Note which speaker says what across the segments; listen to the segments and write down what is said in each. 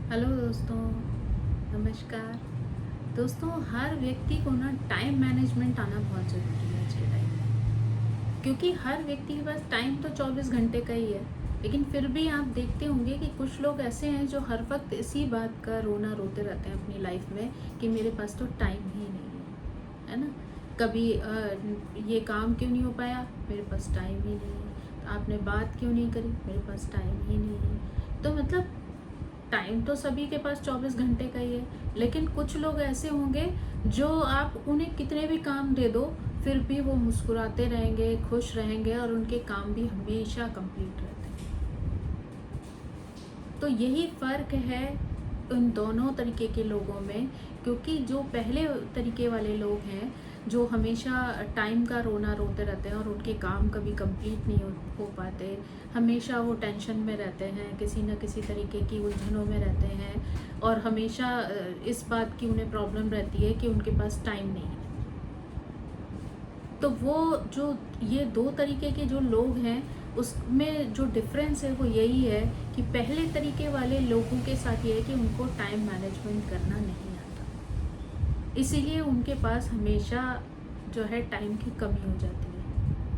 Speaker 1: Hello दोस्तों, नमस्कार। दोस्तों, हर व्यक्ति को ना टाइम मैनेजमेंट आना बहुत ज़रूरी है आज के टाइम में, क्योंकि हर व्यक्ति के पास टाइम तो 24 घंटे का ही है। लेकिन फिर भी आप देखते होंगे कि कुछ लोग ऐसे हैं जो हर वक्त इसी बात का रोना रोते रहते हैं अपनी लाइफ में कि मेरे पास तो टाइम ही नहीं है ना। कभी ये काम क्यों नहीं हो पाया, मेरे पास टाइम ही नहीं है। तो आपने बात क्यों नहीं करी, मेरे पास टाइम ही नहीं है। तो मतलब टाइम तो सभी के पास 24 घंटे का ही है, लेकिन कुछ लोग ऐसे होंगे जो आप उन्हें कितने भी काम दे दो फिर भी वो मुस्कुराते रहेंगे, खुश रहेंगे और उनके काम भी हमेशा कंप्लीट रहते हैं। तो यही फ़र्क है उन दोनों तरीके के लोगों में, क्योंकि जो पहले तरीके वाले लोग हैं जो हमेशा टाइम का रोना रोते रहते हैं और उनके काम कभी कंप्लीट नहीं हो पाते, हमेशा वो टेंशन में रहते हैं, किसी न किसी तरीके की उलझनों में रहते हैं और हमेशा इस बात की उन्हें प्रॉब्लम रहती है कि उनके पास टाइम नहीं है। तो वो जो ये दो तरीके के जो लोग हैं उसमें जो डिफरेंस है वो यही है कि पहले तरीके वाले लोगों के साथ ये है कि उनको टाइम मैनेजमेंट करना नहीं आता, इसीलिए उनके पास हमेशा जो है टाइम की कमी हो जाती है।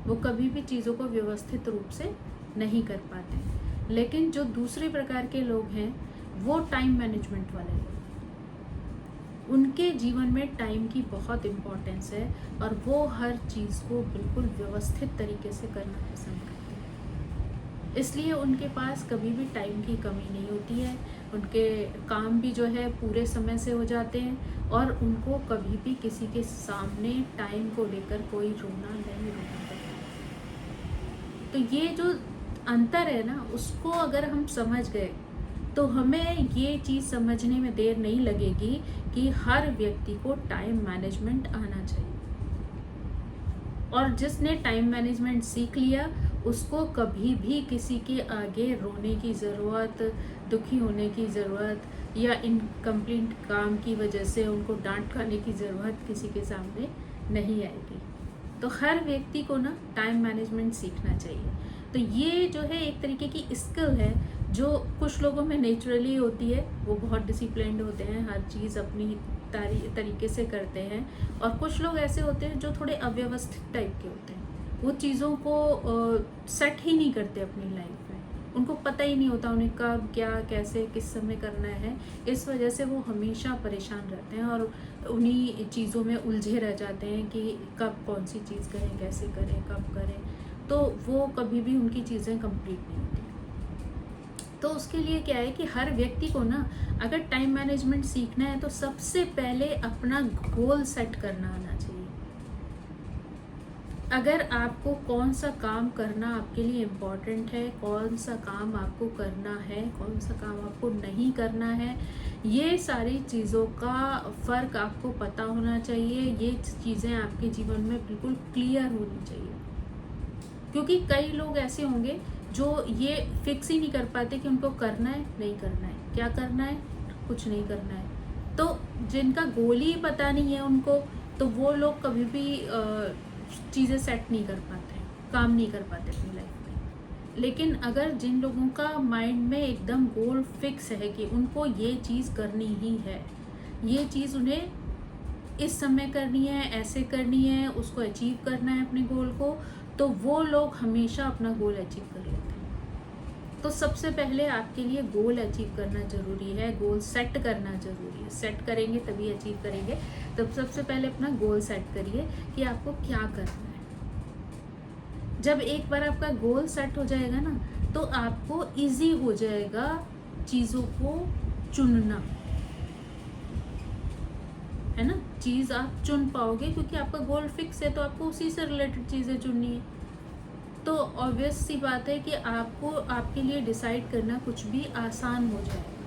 Speaker 1: वो कभी भी चीज़ों को व्यवस्थित रूप से नहीं कर पाते। लेकिन जो दूसरे प्रकार के लोग हैं वो टाइम मैनेजमेंट वाले लोग, उनके जीवन में टाइम की बहुत इम्पोर्टेंस है और वो हर चीज़ को बिल्कुल व्यवस्थित तरीके से करना पसंद करते हैं। इसलिए उनके पास कभी भी टाइम की कमी नहीं होती है, उनके काम भी जो है पूरे समय से हो जाते हैं और उनको कभी भी किसी के सामने टाइम को लेकर कोई रोना नहीं रोना पड़ता। तो ये जो अंतर है ना, उसको अगर हम समझ गए तो हमें ये चीज़ समझने में देर नहीं लगेगी कि हर व्यक्ति को टाइम मैनेजमेंट आना चाहिए। और जिसने टाइम मैनेजमेंट सीख लिया उसको कभी भी किसी के आगे रोने की ज़रूरत, दुखी होने की ज़रूरत या इनकम्प्लीट काम की वजह से उनको डांट खाने की ज़रूरत किसी के सामने नहीं आएगी। तो हर व्यक्ति को ना टाइम मैनेजमेंट सीखना चाहिए। तो ये जो है एक तरीके की स्किल है जो कुछ लोगों में नेचुरली होती है, वो बहुत डिसिप्लिन्ड होते हैं, हर चीज़ अपनी तरीके से करते हैं। और कुछ लोग ऐसे होते हैं जो थोड़े अव्यवस्थित टाइप के होते हैं, वो चीज़ों को सेट ही नहीं करते अपनी लाइफ में, उनको पता ही नहीं होता उन्हें कब क्या कैसे किस समय करना है। इस वजह से वो हमेशा परेशान रहते हैं और उन्हीं चीज़ों में उलझे रह जाते हैं कि कब कौन सी चीज़ करें, कैसे करें, कब करें। तो वो कभी भी उनकी चीज़ें कंप्लीट नहीं होती। तो उसके लिए क्या है कि हर व्यक्ति को ना अगर टाइम मैनेजमेंट सीखना है तो सबसे पहले अपना गोल सेट करना आना चाहिए। अगर आपको कौन सा काम करना आपके लिए इम्पोर्टेंट है, कौन सा काम आपको करना है, कौन सा काम आपको नहीं करना है, ये सारी चीज़ों का फ़र्क आपको पता होना चाहिए। ये चीज़ें आपके जीवन में बिल्कुल क्लियर होनी चाहिए, क्योंकि कई लोग ऐसे होंगे जो ये फिक्स ही नहीं कर पाते कि उनको करना है नहीं करना है, क्या करना है कुछ नहीं करना है। तो जिनका गोल ही पता नहीं है उनको, तो वो लोग कभी भी चीज़ें सेट नहीं कर पाते, काम नहीं कर पाते अपनी लाइफ में। लेकिन अगर जिन लोगों का माइंड में एकदम गोल फिक्स है कि उनको ये चीज़ करनी ही है, ये चीज़ उन्हें इस समय करनी है, ऐसे करनी है, उसको अचीव करना है अपने गोल को, तो वो लोग हमेशा अपना गोल अचीव कर लेते हैं। तो सबसे पहले आपके लिए गोल अचीव करना ज़रूरी है, गोल सेट करना ज़रूरी है। सेट करेंगे तभी अचीव करेंगे। तो सबसे पहले अपना गोल सेट करिए कि आपको क्या करना है। जब एक बार आपका गोल सेट हो जाएगा ना, तो आपको ईज़ी हो जाएगा चीज़ों को चुनना, है ना। चीज़ आप चुन पाओगे क्योंकि आपका गोल फिक्स है, तो आपको उसी से रिलेटेड चीज़ें चुननी है। तो ऑब्वियस सी बात है कि आपको आपके लिए डिसाइड करना कुछ भी आसान हो जाएगा,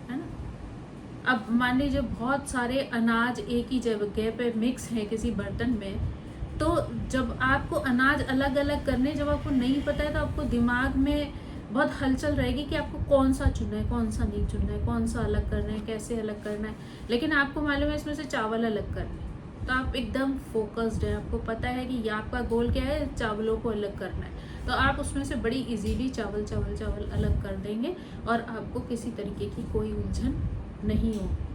Speaker 1: है ना। अब मान लीजिए बहुत सारे अनाज एक ही जगह पे मिक्स हैं किसी बर्तन में, तो जब आपको अनाज अलग अलग करने जब आपको नहीं पता है तो आपको दिमाग में बहुत हलचल रहेगी कि आपको कौन सा चुनना है, कौन सा नहीं चुनना है, कौन सा अलग करना है, कैसे अलग करना है। लेकिन आपको मालूम है इसमें से चावल अलग करना है, तो आप एकदम फोकस्ड है, आपको पता है कि ये आपका गोल क्या है, चावलों को अलग करना है। तो आप उसमें से बड़ी इजीली चावल चावल चावल अलग कर देंगे और आपको किसी तरीके की कोई उलझन नहीं होगी।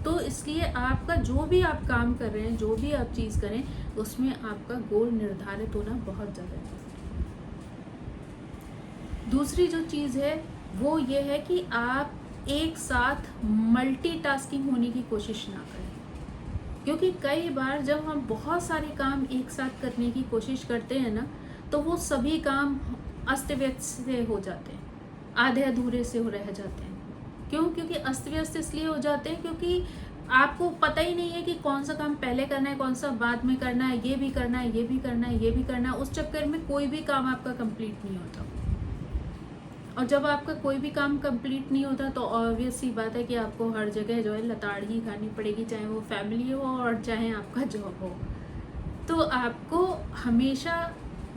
Speaker 1: तो इसलिए आपका जो भी आप काम कर रहे हैं, जो भी आप चीज़ करें, उसमें आपका गोल निर्धारित होना बहुत ज़्यादा जरूरी है। दूसरी जो चीज़ है वो ये है कि आप एक साथ मल्टीटास्किंग होने की कोशिश ना करें, क्योंकि कई बार जब हम बहुत सारे काम एक साथ करने की कोशिश करते हैं ना, तो वो सभी काम अस्त व्यस्त से हो जाते हैं, आधे अधूरे से हो रह जाते हैं। क्यों? क्योंकि अस्त व्यस्त इसलिए हो जाते हैं क्योंकि आपको पता ही नहीं है कि कौन सा काम पहले करना है, कौन सा बाद में करना है, ये भी करना है, ये भी करना है, ये भी करना है। उस चक्कर में कोई भी काम आपका कंप्लीट नहीं होता। और जब आपका कोई भी काम कंप्लीट नहीं होता तो ऑब्वियस सी बात है कि आपको हर जगह जो है लताड़ ही खानी पड़ेगी, चाहे वो फैमिली हो और चाहे आपका जॉब हो। तो आपको हमेशा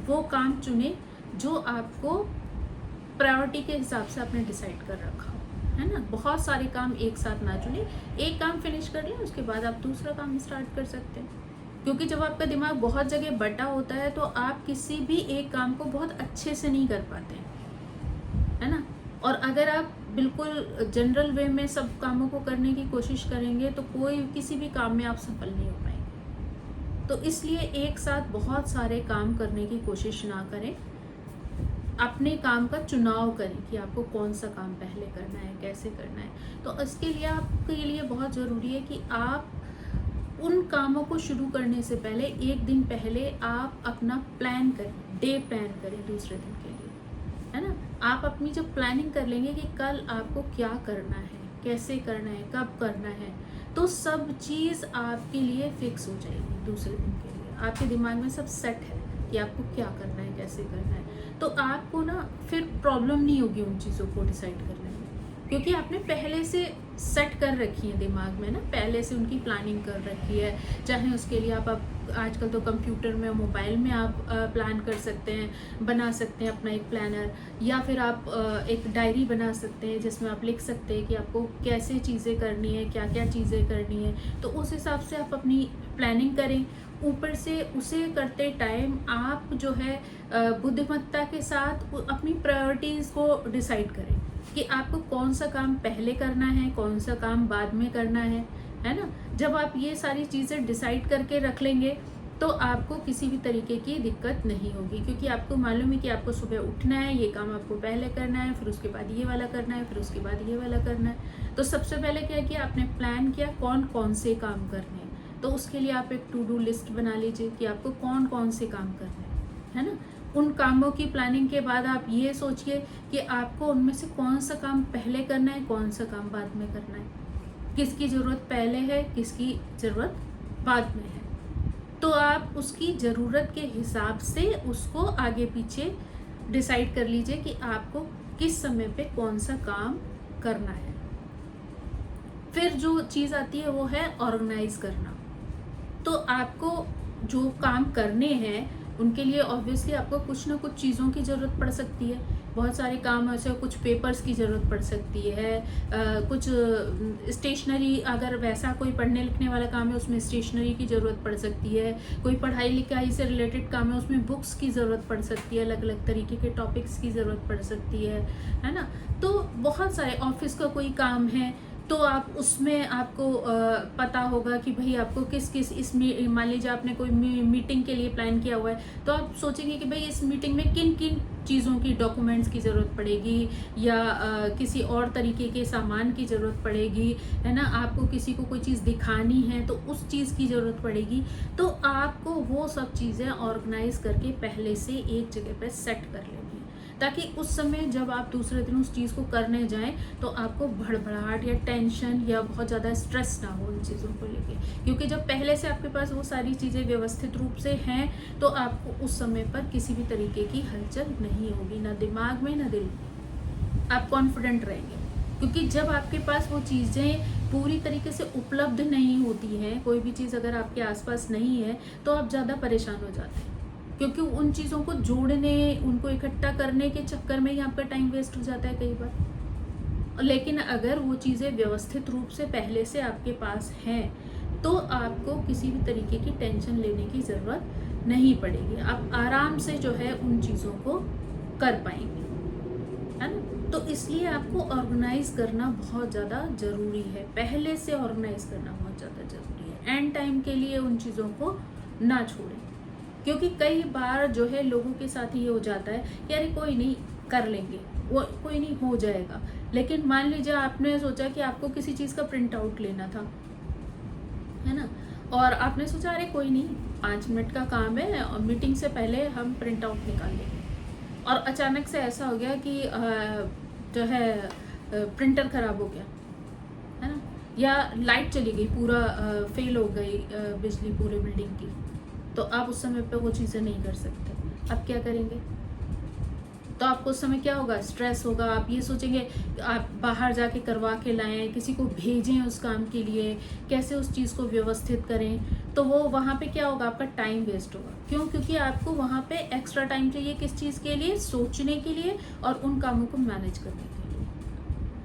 Speaker 1: वो काम चुने जो आपको प्रायोरिटी के हिसाब से आपने डिसाइड कर रखा हो, है ना। बहुत सारे काम एक साथ ना चुने, एक काम फिनिश कर लें, उसके बाद आप दूसरा काम स्टार्ट कर सकते हैं। क्योंकि जब आपका दिमाग बहुत जगह बटा होता है तो आप किसी भी एक काम को बहुत अच्छे से नहीं कर पाते हैं, है ना। और अगर आप बिल्कुल जनरल वे में सब कामों को करने की कोशिश करेंगे तो कोई किसी भी काम में आप सफल नहीं हो पाएंगे। तो इसलिए एक साथ बहुत सारे काम करने की कोशिश ना करें, अपने काम का चुनाव करें कि आपको कौन सा काम पहले करना है, कैसे करना है। तो इसके लिए आपके लिए बहुत ज़रूरी है कि आप उन कामों को शुरू करने से पहले एक दिन पहले आप अपना प्लान करें, डे प्लान करें दूसरे दिन के लिए, है ना। आप अपनी जब प्लानिंग कर लेंगे कि कल आपको क्या करना है, कैसे करना है, कब करना है, तो सब चीज़ आपके लिए फिक्स हो जाएगी दूसरे दिन के लिए। आपके दिमाग में सब सेट है कि आपको क्या करना है, कैसे करना है। तो आपको ना फिर प्रॉब्लम नहीं होगी उन चीज़ों को डिसाइड करने में, क्योंकि आपने पहले से सेट कर रखी है दिमाग में ना, पहले से उनकी प्लानिंग कर रखी है। चाहे उसके लिए आप आजकल तो कंप्यूटर में, मोबाइल में आप प्लान कर सकते हैं, बना सकते हैं अपना एक प्लानर, या फिर आप एक डायरी बना सकते हैं जिसमें आप लिख सकते हैं कि आपको कैसे चीज़ें करनी है, क्या क्या चीज़ें करनी है। तो उस हिसाब से आप अपनी प्लानिंग करें। ऊपर से उसे करते टाइम आप जो है बुद्धिमत्ता के साथ अपनी प्रायोरिटीज़ को डिसाइड करें कि आपको कौन सा काम पहले करना है, कौन सा काम बाद में करना है ना। जब आप ये सारी चीज़ें डिसाइड करके रख लेंगे तो आपको किसी भी तरीके की दिक्कत नहीं होगी, क्योंकि आपको मालूम है कि आपको सुबह उठना है, ये काम आपको पहले करना है, फिर उसके बाद ये वाला करना है, फिर उसके बाद ये वाला करना है। तो सबसे पहले क्या किया, आपने प्लान किया कौन कौन से काम करने हैं। तो उसके लिए आप एक टू डू लिस्ट बना लीजिए कि आपको कौन कौन से काम करने हैं, है ना। उन कामों की प्लानिंग के बाद आप ये सोचिए कि आपको उनमें से कौन सा काम पहले करना है, कौन सा काम बाद में करना है, किसकी ज़रूरत पहले है, किसकी ज़रूरत बाद में है। तो आप उसकी ज़रूरत के हिसाब से उसको आगे पीछे डिसाइड कर लीजिए कि आपको किस समय पे कौन सा काम करना है। फिर जो चीज़ आती है वो है ऑर्गेनाइज करना। तो आपको जो काम करने हैं उनके लिए ऑब्वियसली आपको कुछ ना कुछ चीज़ों की ज़रूरत पड़ सकती है। बहुत सारे काम ऐसे, कुछ पेपर्स की ज़रूरत पड़ सकती है, कुछ स्टेशनरी, अगर वैसा कोई पढ़ने लिखने वाला काम है उसमें स्टेशनरी की ज़रूरत पड़ सकती है। कोई पढ़ाई लिखाई से रिलेटेड काम है उसमें बुक्स की ज़रूरत पड़ सकती है, अलग अलग तरीके के टॉपिक्स की ज़रूरत पड़ सकती है ना। तो बहुत सारे, ऑफिस का कोई काम है तो आप उसमें आपको पता होगा कि भाई आपको किस किस, इसमें मान लीजिए आपने कोई मीटिंग के लिए प्लान किया हुआ है तो आप सोचेंगे कि भाई इस मीटिंग में किन किन चीज़ों की, डॉक्यूमेंट्स की ज़रूरत पड़ेगी या किसी और तरीके के सामान की ज़रूरत पड़ेगी, है ना। आपको किसी को कोई चीज़ दिखानी है तो उस चीज़ की ज़रूरत पड़ेगी। तो आपको वो सब चीज़ें ऑर्गेनाइज करके पहले से एक जगह पर सेट कर लेनी है, ताकि उस समय जब आप दूसरे दिन उस चीज़ को करने जाएं तो आपको भड़बड़ाहट या टेंशन या बहुत ज़्यादा स्ट्रेस ना हो इन चीज़ों को लेके। क्योंकि जब पहले से आपके पास वो सारी चीज़ें व्यवस्थित रूप से हैं तो आपको उस समय पर किसी भी तरीके की हलचल नहीं होगी, ना दिमाग में ना दिल में। आप कॉन्फिडेंट रहेंगे, क्योंकि जब आपके पास वो चीज़ें पूरी तरीके से उपलब्ध नहीं होती हैं, कोई भी चीज़ अगर आपके आसपास नहीं है तो आप ज़्यादा परेशान हो जाते हैं, क्योंकि उन चीज़ों को जोड़ने, उनको इकट्ठा करने के चक्कर में ही आपका टाइम वेस्ट हो जाता है कई बार। लेकिन अगर वो चीज़ें व्यवस्थित रूप से पहले से आपके पास हैं तो आपको किसी भी तरीके की टेंशन लेने की ज़रूरत नहीं पड़ेगी, आप आराम से जो है उन चीज़ों को कर पाएंगे, है ना। तो इसलिए आपको ऑर्गेनाइज करना बहुत ज़्यादा ज़रूरी है, पहले से ऑर्गेनाइज करना बहुत ज़्यादा ज़रूरी है। एंड टाइम के लिए उन चीज़ों को ना छोड़ें, क्योंकि कई बार जो है लोगों के साथ ये हो जाता है कि अरे कोई नहीं, कर लेंगे, वो कोई नहीं, हो जाएगा। लेकिन मान लीजिए आपने सोचा कि आपको किसी चीज़ का प्रिंट आउट लेना था, है ना, और आपने सोचा अरे कोई नहीं, 5 मिनट का काम है और मीटिंग से पहले हम प्रिंट आउट निकाल लेंगे, और अचानक से ऐसा हो गया कि जो है प्रिंटर ख़राब हो गया, है ना, या लाइट चली गई, पूरा फेल हो गई बिजली पूरे बिल्डिंग की, तो आप उस समय पे वो चीज़ें नहीं कर सकते। आप क्या करेंगे? तो आपको उस समय क्या होगा? स्ट्रेस होगा। आप ये सोचेंगे आप बाहर जाके करवा के लाएं, किसी को भेजें उस काम के लिए, कैसे उस चीज़ को व्यवस्थित करें। तो वो वहाँ पे क्या होगा? आपका टाइम वेस्ट होगा। क्यों? क्योंकि आपको वहाँ पे एक्स्ट्रा टाइम चाहिए, किस चीज़ के लिए? सोचने के लिए और उन कामों को मैनेज करने के लिए।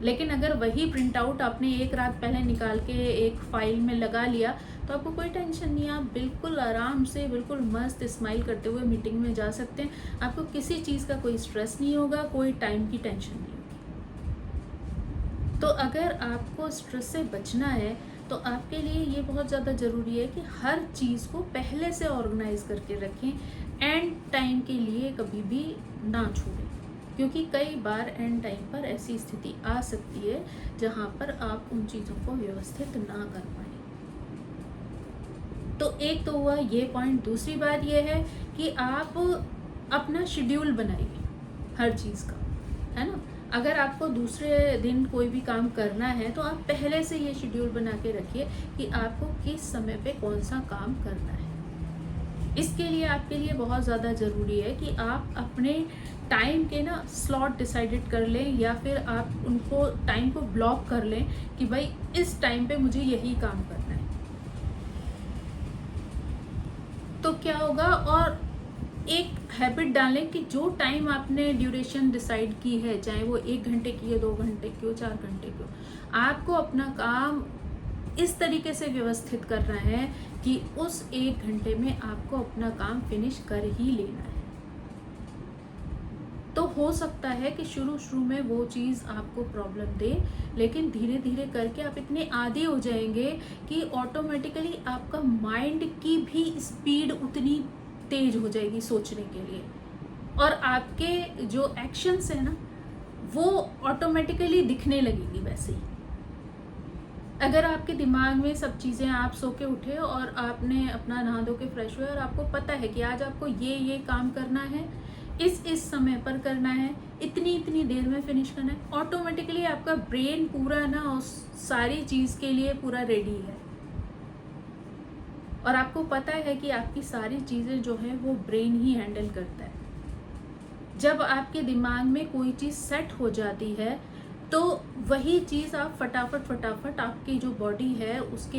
Speaker 1: लेकिन अगर वही प्रिंट आउट आपने एक रात पहले निकाल के एक फाइल में लगा लिया, तो आपको कोई टेंशन नहीं है, आप बिल्कुल आराम से, बिल्कुल मस्त स्माइल करते हुए मीटिंग में जा सकते हैं। आपको किसी चीज़ का कोई स्ट्रेस नहीं होगा, कोई टाइम की टेंशन नहीं होगी। तो अगर आपको स्ट्रेस से बचना है, तो आपके लिए ये बहुत ज़्यादा ज़रूरी है कि हर चीज़ को पहले से ऑर्गेनाइज करके रखें, एंड टाइम के लिए कभी भी ना छोड़ें, क्योंकि कई बार एंड टाइम पर ऐसी स्थिति आ सकती है जहाँ पर आप उन चीज़ों को व्यवस्थित ना कर पाएँ। तो एक तो हुआ ये पॉइंट। दूसरी बात ये है कि आप अपना शेड्यूल बनाइए हर चीज़ का, है ना। अगर आपको दूसरे दिन कोई भी काम करना है, तो आप पहले से ये शेड्यूल बना के रखिए कि आपको किस समय पे कौन सा काम करना है। इसके लिए आपके लिए बहुत ज़्यादा ज़रूरी है कि आप अपने टाइम के ना स्लॉट डिसाइडेड कर लें, या फिर आप उनको टाइम को ब्लॉक कर लें कि भाई इस टाइम पे मुझे यही काम करना है। तो क्या होगा, और एक हैबिट डालें कि जो टाइम आपने ड्यूरेशन डिसाइड की है, चाहे वो 1 घंटे की हो, 2 घंटे की हो, 4 घंटे की हो, आपको अपना काम इस तरीके से व्यवस्थित करना है कि उस 1 घंटे में आपको अपना काम फिनिश कर ही लेना है। तो हो सकता है कि शुरू में वो चीज़ आपको प्रॉब्लम दे, लेकिन धीरे धीरे करके आप इतने आदी हो जाएंगे कि ऑटोमेटिकली आपका माइंड की भी स्पीड उतनी तेज हो जाएगी सोचने के लिए, और आपके जो एक्शंस है ना, वो ऑटोमेटिकली दिखने लगेगी वैसे ही। अगर आपके दिमाग में सब चीज़ें, आप सो के उठे और आपने अपना नहा धो के फ्रेश हुए और आपको पता है कि आज आपको ये काम करना है, इस समय पर करना है, इतनी देर में फिनिश करना है, ऑटोमेटिकली आपका ब्रेन पूरा ना उस सारी चीज़ के लिए पूरा रेडी है। और आपको पता है कि आपकी सारी चीज़ें जो है वो ब्रेन ही हैंडल करता है। जब आपके दिमाग में कोई चीज़ सेट हो जाती है, तो वही चीज़ आप फटाफट आपकी जो बॉडी है उसके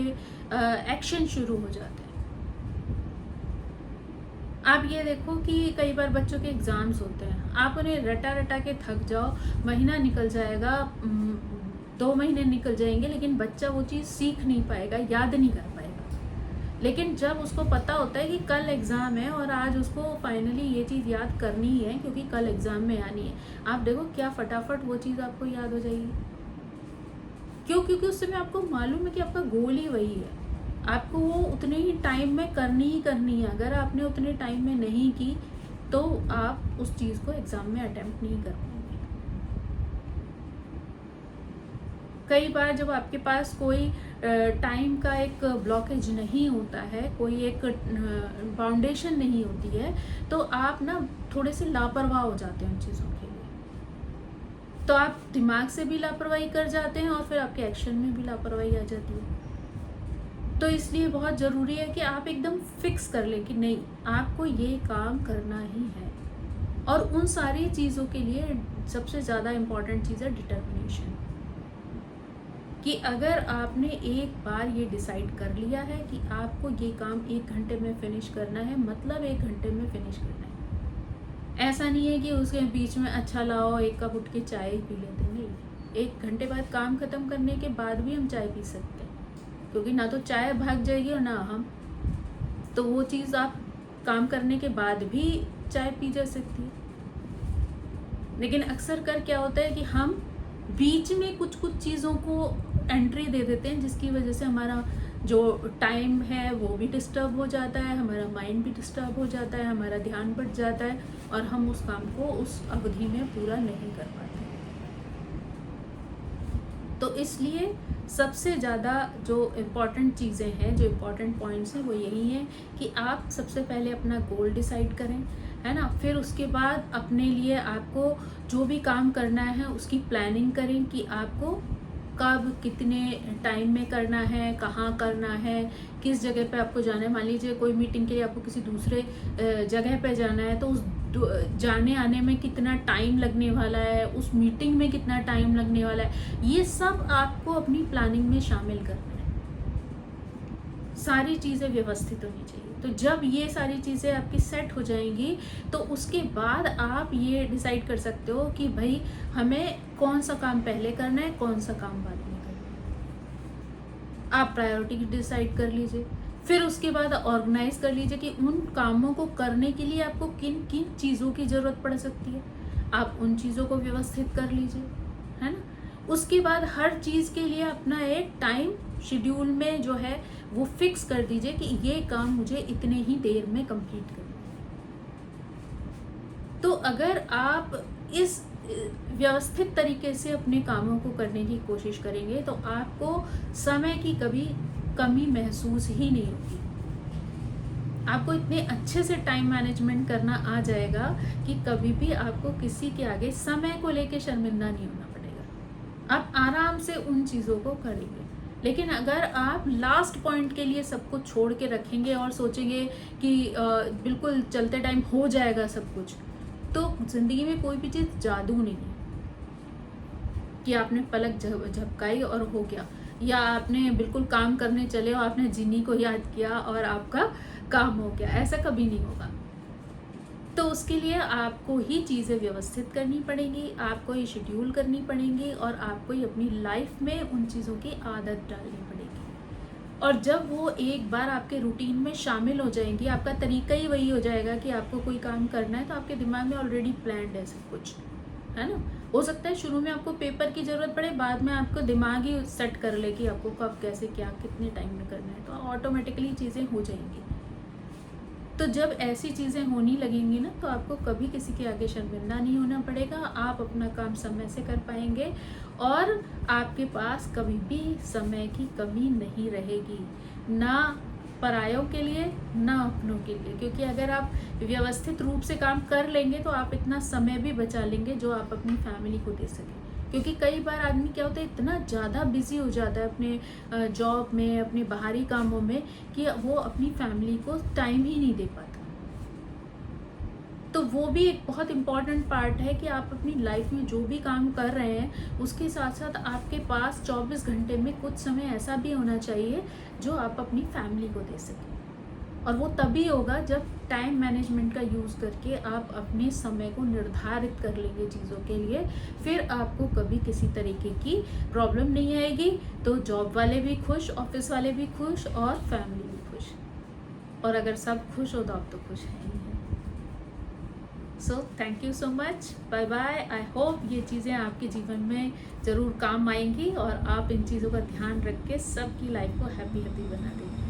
Speaker 1: एक्शन शुरू हो जाते हैं। आप ये देखो कि कई बार बच्चों के एग्ज़ाम्स होते हैं, आप उन्हें रटा के थक जाओ, महीना निकल जाएगा, 2 महीने निकल जाएंगे, लेकिन बच्चा वो चीज़ सीख नहीं पाएगा, याद नहीं कर पाएगा। लेकिन जब उसको पता होता है कि कल एग्ज़ाम है और आज उसको फाइनली ये चीज़ याद करनी ही है क्योंकि कल एग्ज़ाम में आनी है, आप देखो क्या फटाफट वो चीज़ आपको याद हो जाएगी। क्यों? क्योंकि उस समय आपको मालूम है कि आपका गोल ही वही है, आपको वो उतने ही टाइम में करनी है। अगर आपने उतने टाइम में नहीं की, तो आप उस चीज़ को एग्ज़ाम में अटेम्प्ट नहीं कर पाएंगे। कई बार जब आपके पास कोई टाइम का एक ब्लॉकेज नहीं होता है, कोई एक फाउंडेशन नहीं होती है, तो आप ना थोड़े से लापरवाह हो जाते हैं उन चीज़ों के लिए। तो आप दिमाग से भी लापरवाही कर जाते हैं और फिर आपके एक्शन में भी लापरवाही आ जाती है। तो इसलिए बहुत ज़रूरी है कि आप एकदम फिक्स कर लें कि नहीं, आपको ये काम करना ही है। और उन सारी चीज़ों के लिए सबसे ज़्यादा इम्पॉर्टेंट चीज़ है डिटर्मिनेशन, कि अगर आपने एक बार ये डिसाइड कर लिया है कि आपको ये काम 1 घंटे में फिनिश करना है, मतलब 1 घंटे में फिनिश करना है। ऐसा नहीं है कि उसके बीच में अच्छा लाओ 1 कप उठ के चाय ही पी लेते हैं, नहीं, 1 घंटे बाद काम ख़त्म करने के बाद भी हम चाय पी सकते हैं, क्योंकि ना तो चाय भाग जाएगी और ना हम। तो वो चीज़ आप काम करने के बाद भी चाय पी जा सकती है। लेकिन अक्सर कर क्या होता है कि हम बीच में कुछ कुछ चीज़ों को एंट्री दे देते हैं, जिसकी वजह से हमारा जो टाइम है वो भी डिस्टर्ब हो जाता है, हमारा माइंड भी डिस्टर्ब हो जाता है, हमारा ध्यान बढ़ जाता है और हम उस काम को उस अवधि में पूरा नहीं कर पाते। तो इसलिए सबसे ज़्यादा जो इम्पॉर्टेंट चीज़ें हैं, जो इम्पॉर्टेंट पॉइंट्स हैं, वो यही हैं कि आप सबसे पहले अपना गोल डिसाइड करें, है ना। फिर उसके बाद अपने लिए आपको जो भी काम करना है उसकी प्लानिंग करें कि आपको कब कितने टाइम में करना है, कहाँ करना है, किस जगह पे आपको जाना है। मान लीजिए कोई मीटिंग के लिए आपको किसी दूसरे जगह पे जाना है, तो उस जाने आने में कितना टाइम लगने वाला है, उस मीटिंग में कितना टाइम लगने वाला है, ये सब आपको अपनी प्लानिंग में शामिल करना है। सारी चीज़ें व्यवस्थित होनी चाहिए। तो जब ये सारी चीज़ें आपकी सेट हो जाएंगी तो उसके बाद आप ये डिसाइड कर सकते हो कि भाई हमें कौन सा काम पहले करना है, कौन सा काम बाद में करना है। आप प्रायोरिटी डिसाइड कर लीजिए। फिर उसके बाद ऑर्गेनाइज कर लीजिए कि उन कामों को करने के लिए आपको किन किन चीज़ों की ज़रूरत पड़ सकती है, आप उन चीज़ों को व्यवस्थित कर लीजिए, है ना। उसके बाद हर चीज़ के लिए अपना एक टाइम शेड्यूल में जो है वो फिक्स कर दीजिए कि ये काम मुझे इतने ही देर में कंप्लीट करना है। तो अगर आप इस व्यवस्थित तरीके से अपने कामों को करने की कोशिश करेंगे तो आपको समय की कभी कमी महसूस ही नहीं होगी। आपको इतने अच्छे से टाइम मैनेजमेंट करना आ जाएगा कि कभी भी आपको किसी के आगे समय को लेके शर्मिंदा नहीं होना पड़ेगा। आप आराम से उन चीज़ों को करेंगे। लेकिन अगर आप लास्ट पॉइंट के लिए सब कुछ छोड़ के रखेंगे और सोचेंगे कि बिल्कुल चलते टाइम हो जाएगा सब कुछ, तो ज़िंदगी में कोई भी चीज़ जादू नहीं है कि आपने पलक झपकाई और हो गया, या आपने बिल्कुल काम करने चले और आपने जिन्नी को याद किया और आपका काम हो गया। ऐसा कभी नहीं होगा। तो उसके लिए आपको ही चीज़ें व्यवस्थित करनी पड़ेंगी, आपको ये शेड्यूल करनी पड़ेंगी और आपको ही अपनी लाइफ में उन चीज़ों की आदत डालनी पड़ेगी। और जब वो एक बार आपके रूटीन में शामिल हो जाएंगी, आपका तरीका ही वही हो जाएगा कि आपको कोई काम करना है तो आपके दिमाग में ऑलरेडी प्लान्ड है सब कुछ, है ना। हो सकता है शुरू में आपको पेपर की ज़रूरत पड़े, बाद में आपको दिमाग ही सेट कर ले कि आपको कब कैसे क्या कितने टाइम में करना है, तो ऑटोमेटिकली चीज़ें हो जाएंगी। तो जब ऐसी चीज़ें होने लगेंगी ना, तो आपको कभी किसी के आगे शर्मिंदा नहीं होना पड़ेगा। आप अपना काम समय से कर पाएंगे और आपके पास कभी भी समय की कमी नहीं रहेगी, ना परायों के लिए ना अपनों के लिए। क्योंकि अगर आप व्यवस्थित रूप से काम कर लेंगे तो आप इतना समय भी बचा लेंगे जो आप अपनी फैमिली को दे सकें। क्योंकि कई बार आदमी क्या होता है, इतना ज़्यादा बिजी हो जाता है अपने जॉब में, अपने बाहरी कामों में, कि वो अपनी फैमिली को टाइम ही नहीं दे पाता। तो वो भी एक बहुत इम्पॉर्टेंट पार्ट है कि आप अपनी लाइफ में जो भी काम कर रहे हैं उसके साथ साथ आपके पास 24 घंटे में कुछ समय ऐसा भी होना चाहिए जो आप अपनी फैमिली को दे सकें। और वो तभी होगा जब टाइम मैनेजमेंट का यूज़ करके आप अपने समय को निर्धारित कर लेंगे चीज़ों के लिए। फिर आपको कभी किसी तरीके की प्रॉब्लम नहीं आएगी। तो जॉब वाले भी खुश, ऑफिस वाले भी खुश और फैमिली भी खुश। और अगर सब खुश हो तो आप तो खुश हैं ही हैं। So thank you so much, bye bye. I hope ये चीज़ें आपके जीवन में ज़रूर काम आएंगी और आप इन चीज़ों का ध्यान रख के सबकी लाइफ को हैप्पी बना देंगे।